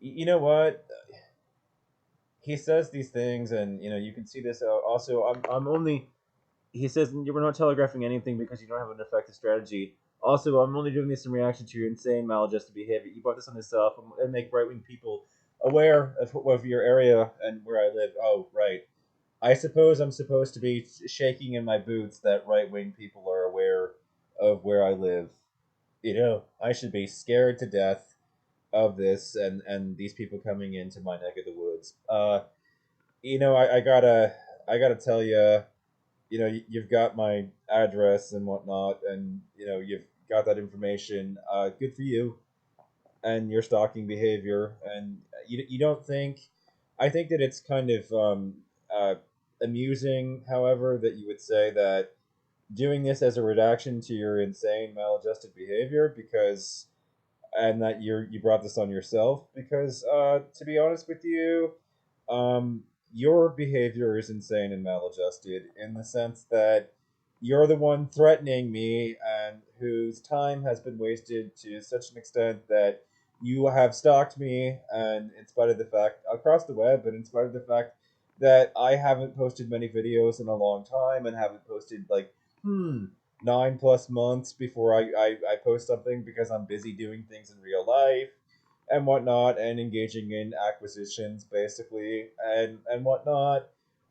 You know what? He says these things, and you can see this. Also, I'm only. He says we're not telegraphing anything because you don't have an effective strategy. Also, I'm only doing this in reaction to your insane, maladjusted behavior. You brought this on yourself and make right wing people aware of your area and where I live. Oh, right. I suppose I'm supposed to be shaking in my boots that right wing people are aware of where I live. I should be scared to death of this and these people coming into my neck of the woods. I gotta tell you, you've got my address and whatnot, and you've got that information. Good for you and your stalking behavior. And you don't think? I think that it's kind of uh, amusing, however, that you would say that doing this as a reaction to your insane, maladjusted behavior, because and that you brought this on yourself because to be honest with you, um, your behavior is insane and maladjusted in the sense that you're the one threatening me and whose time has been wasted to such an extent that you have stalked me, and in spite of the fact across the web, but in spite of the fact that I haven't posted many videos in a long time and haven't posted like 9+ months before I post something because I'm busy doing things in real life and whatnot and engaging in acquisitions basically and whatnot.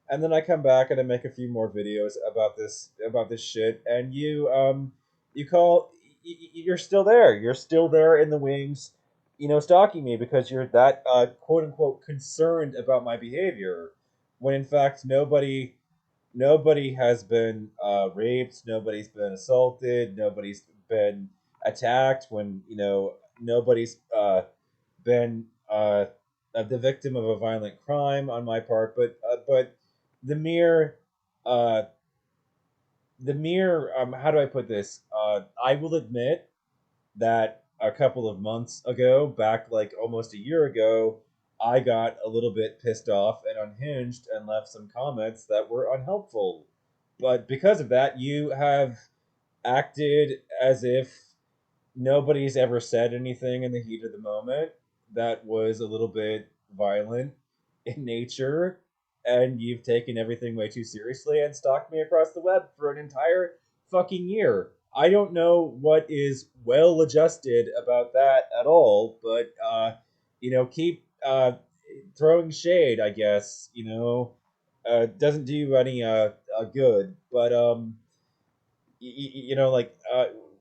And then I come back and I make a few more videos about this shit, and you're still there. You're still there in the wings, stalking me because you're that quote unquote concerned about my behavior, when in fact nobody has been raped, nobody's been assaulted, nobody's been attacked, when nobody's been the victim of a violent crime on my part, but the mere uh, how do I put this? I will admit that a couple of months ago, back like almost a year ago, I got a little bit pissed off and unhinged and left some comments that were unhelpful. But because of that, you have acted as if nobody's ever said anything in the heat of the moment that was a little bit violent in nature, and you've taken everything way too seriously and stalked me across the web for an entire fucking year. I don't know what is well adjusted about that at all, but keep throwing shade. I guess doesn't do you any good. But like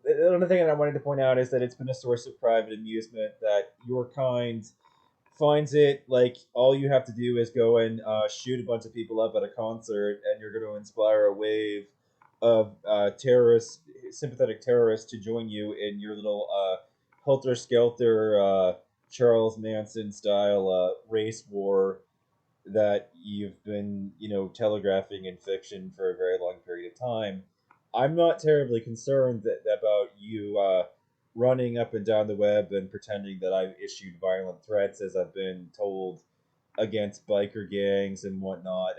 another thing that I wanted to point out is that it's been a source of private amusement that your kind finds it like all you have to do is go and shoot a bunch of people up at a concert, and you're going to inspire a wave of terrorists, sympathetic terrorists, to join you in your little helter skelter Charles Manson style race war that you've been, telegraphing in fiction for a very long period of time. I'm not terribly concerned about you running up and down the web and pretending that I've issued violent threats, as I've been told, against biker gangs and whatnot,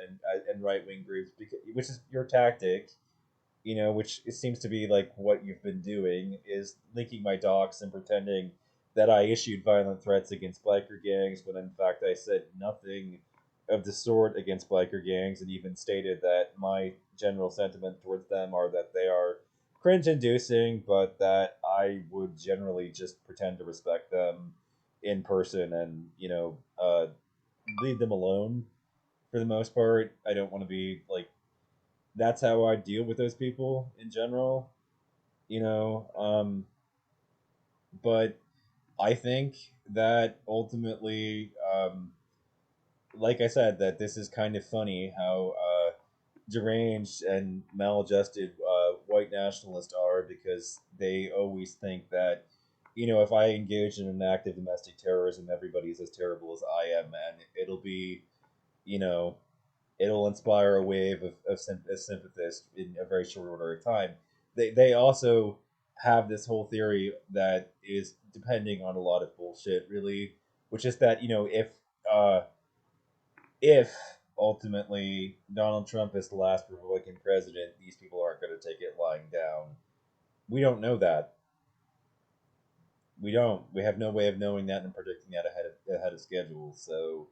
and right wing groups, which is your tactic. Which it seems to be like what you've been doing is linking my docs and pretending that I issued violent threats against biker gangs when in fact I said nothing of the sort against biker gangs, and even stated that my general sentiment towards them are that they are cringe inducing, but that I would generally just pretend to respect them in person and, leave them alone for the most part. I don't want to be like, that's how I deal with those people in general, you know. But I think that ultimately, like I said, that this is kind of funny how deranged and maladjusted white nationalists are, because they always think that, if I engage in an act of domestic terrorism, everybody's as terrible as I am, and you know, it'll inspire a wave of sympathists in a very short order of time. They also have this whole theory that is depending on a lot of bullshit, really, which is that uh, if ultimately Donald Trump is the last Republican president, these people aren't going to take it lying down. We don't know that. We don't. We have no way of knowing that and predicting that ahead of schedule. So,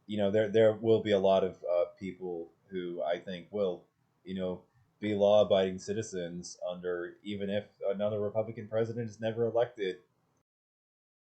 there will be a lot of people who I think will, you know, be law abiding citizens under, even if another Republican president is never elected.